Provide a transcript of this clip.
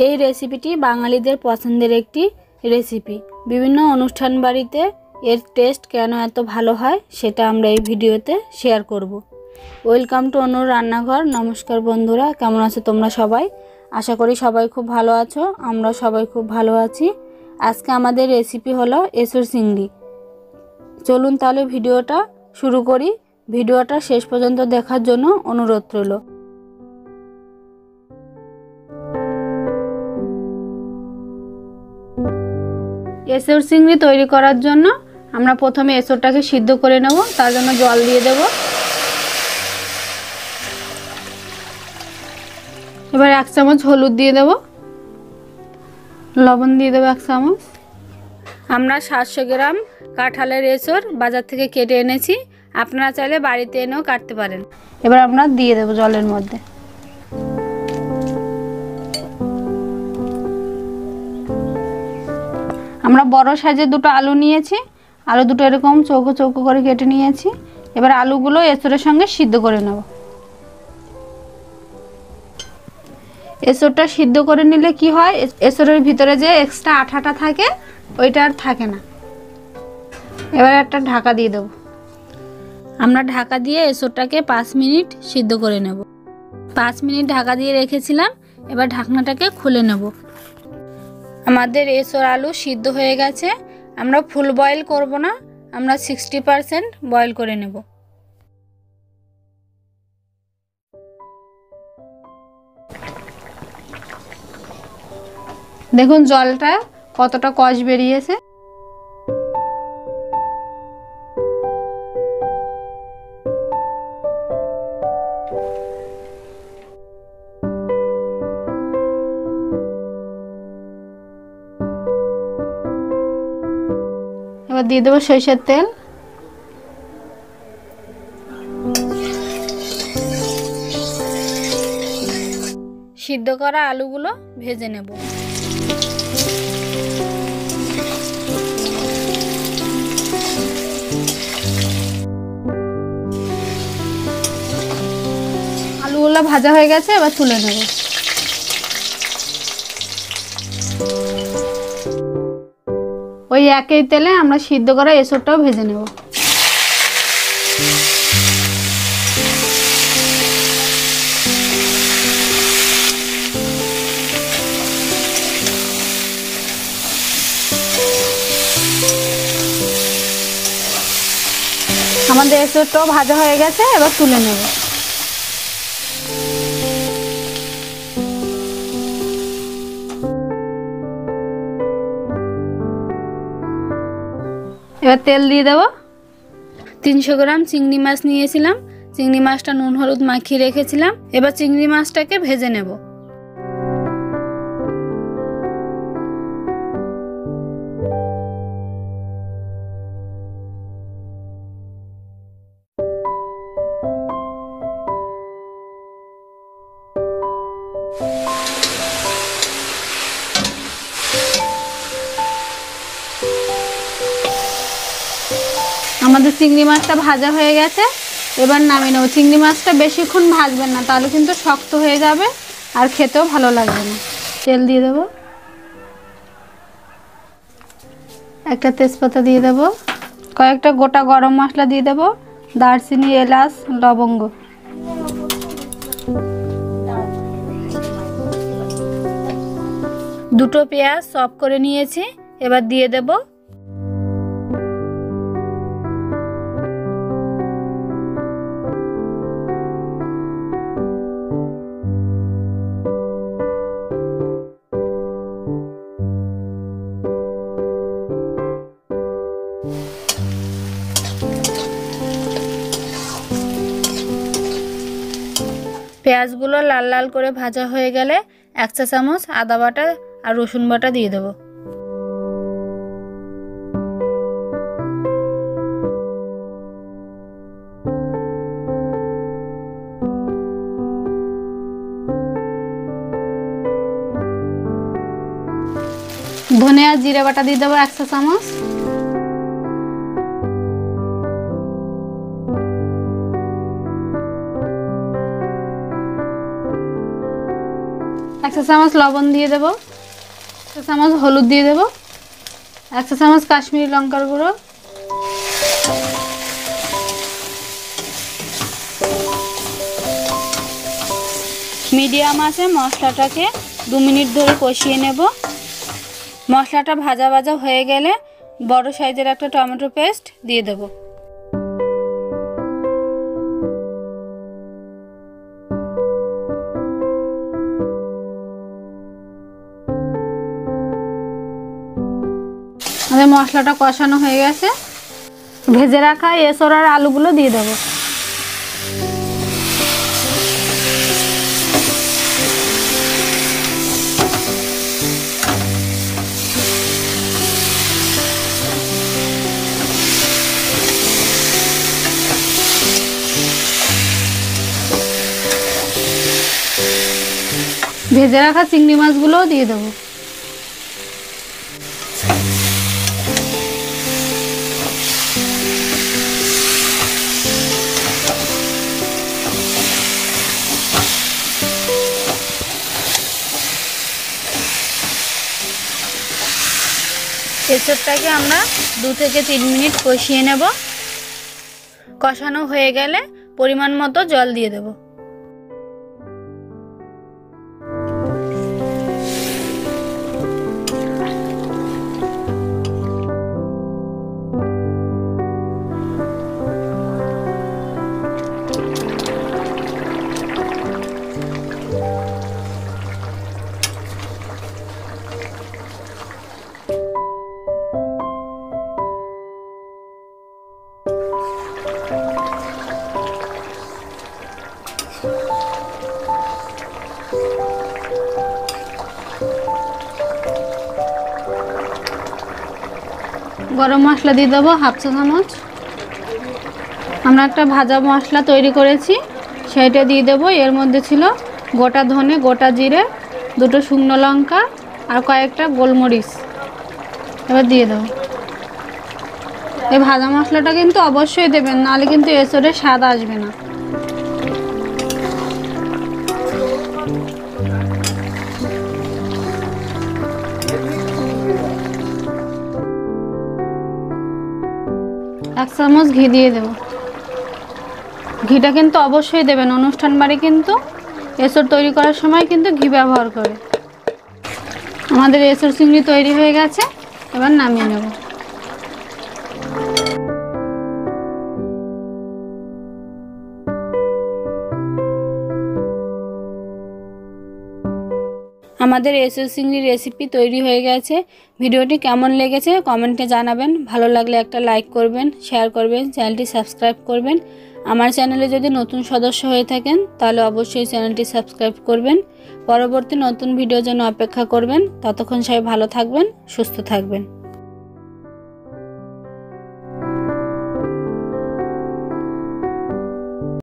এই রেসিপিটি বাঙালিদের পছন্দের একটি রেসিপি। বিভিন্ন অনুষ্ঠান বাড়িতে এর টেস্ট কেন এত ভালো হয় সেটা আমরা এই ভিডিওতে শেয়ার করব। ওয়েলকাম টু অনুর রান্নাঘর। নমস্কার বন্ধুরা, কেমন আছো তোমরা সবাই? আশা করি সবাই খুব ভালো আছো। আমরা সবাই খুব ভালো আছি। আজকে আমাদের রেসিপি হলো এঁচোড় চিংড়ি। চলুন তাহলে ভিডিওটা শুরু করি। ভিডিওটা শেষ পর্যন্ত দেখার জন্য অনুরোধ রইল। এঁচোড় চিংড়ি তৈরি করার জন্য আমরা প্রথমে এঁচোড়টাকে সিদ্ধ করে নেব। তার জন্য জল দিয়ে দেব। এবার 1 চামচ হলুদ দিয়ে দেব, লবণ দিয়ে দেবো 1 চামচ। আমরা 700 গ্রাম কাঁঠালের এঁচোড় বাজার থেকে কেটে এনেছি, আপনারা চাইলে বাড়িতে এনেও কাটতে পারেন। এবার আমরা দিয়ে দেব জলের মধ্যে। আমরা বড় সাইজের দুটো আলু নিয়েছি, আলু দুটো এরকম চৌকো চৌকো করে কেটে নিয়েছি। এবার আলুগুলো এঁচোড়ের সঙ্গে সিদ্ধ করে নেব। এঁচোড়টা সিদ্ধ করে নিলে কি হয়, এঁচোড়ের ভিতরে যে এক্সট্রা আঠাটা থাকে ওইটা আর থাকে না। এবার একটা ঢাকা দিয়ে দেব। আমরা ঢাকা দিয়ে এঁচোড়টাকে 5 মিনিট সিদ্ধ করে নেব। 5 মিনিট ঢাকা দিয়ে রেখেছিলাম, এবার ঢাকনাটাকে খুলে নেব। আমাদের এঁচোড় আলু সিদ্ধ হয়ে গেছে। আমরা ফুল বয়েল করব না, আমরা 60% বয়েল করে নেব। দেখুন জলটা কতটা কষ বেরিয়েছে। এবার দিয়ে দেবো সরিষার তেল। সিদ্ধ করা আলুগুলো ভেজে নেব। আলুগুলো ভাজা হয়ে গেছে, এবার তুলে নেব। ওই একই তেলে আমরা সিদ্ধ করা এঁচোড়টাও ভেজে নেব। আমাদের এঁচোড়টাও ভাজা হয়ে গেছে, এবার তুলে নেব। এবার তেল দিয়ে দেব। 300 গ্রাম চিংড়ি মাছ নিয়েছিলাম, চিংড়ি মাছটা নুন হলুদ মাখিয়ে রেখেছিলাম। এবার চিংড়ি মাছটাকে ভেজে নেব। আমাদের চিংড়ি মাছটা ভাজা হয়ে গেছে, এবার নামিয়ে নেব। চিংড়ি মাছটা বেশিক্ষণ ভাজবেন না, তাহলে কিন্তু শক্ত হয়ে যাবে আর খেতেও ভালো লাগবে না। তেল দিয়ে দেব, একটা তেজপাতা দিয়ে দেব, কয়েকটা গোটা গরম মশলা দিয়ে দেব, দারচিনি এলাচ লবঙ্গ। দুটো পেঁয়াজ চপ করে নিয়েছি, এবার দিয়ে দেব। পেঁয়াজগুলো লাল লাল করে ভাজা হয়ে গেলে 1 চা চামচ আদা বাটা আর রসুন বাটা দিয়ে দেব। ধনে আর জিরে বাটা দিয়ে দেবো 1 চা চামচ। চা চামচ লবণ দিয়ে দেব, 1 চা চামচ হলুদ দিয়ে দেব, 1 চা চামচ কাশ্মীরি লঙ্কার গুঁড়ো, মিডিয়াম আছে মশলাটাকে 2 মিনিট ধরে কষিয়ে নেব। মশলাটা ভাজা ভাজা হয়ে গেলে বড় সাইজের একটা টমেটো পেস্ট দিয়ে দেব। আমাদের মশলাটা কষানো হয়ে গেছে, ভেজে রাখা এসর আর আলুগুলো দিয়ে দেব। ভেজে রাখা চিংড়ি মাছগুলোও দিয়ে দেবো। এসবটাকে আমরা 2 থেকে 3 মিনিট কষিয়ে নেব। কষানো হয়ে গেলে পরিমাণ মতো জল দিয়ে দেব। গরম মশলা দিয়ে দেবো 1/2 চা চামচ। আমরা একটা ভাজা মশলা তৈরি করেছি, সেইটা দিয়ে দেবো। এর মধ্যে ছিল গোটা ধনে, গোটা জিরে, 2টো শুকনো লঙ্কা আর কয়েকটা গোলমরিচ। এবার দিয়ে দেবো। এই ভাজা মশলাটা কিন্তু অবশ্যই দেবেন, নাহলে কিন্তু এসবের স্বাদ আসবে না। এক চামচ ঘি দিয়ে দেব। ঘিটা কিন্তু অবশ্যই দেবেন, অনুষ্ঠান বাড়ি কিন্তু এসর তৈরি করার সময় কিন্তু ঘি ব্যবহার করে। আমাদের এসর চিংড়ি তৈরি হয়ে গেছে, এবার নামিয়ে নেব। আমাদের এসর চিংড়ির রেসিপি তৈরি হয়ে গেছে। ভিডিওটি কেমন লেগেছে কমেন্টে জানাবেন। ভালো লাগলে একটা লাইক করবেন, শেয়ার করবেন, চ্যানেলটি সাবস্ক্রাইব করবেন। আমার চ্যানেলে যদি নতুন সদস্য হয়ে থাকেন তাহলে অবশ্যই চ্যানেলটি সাবস্ক্রাইব করবেন। পরবর্তী নতুন ভিডিওর জন্য অপেক্ষা করবেন। ততক্ষণ সবাই ভালো থাকবেন, সুস্থ থাকবেন।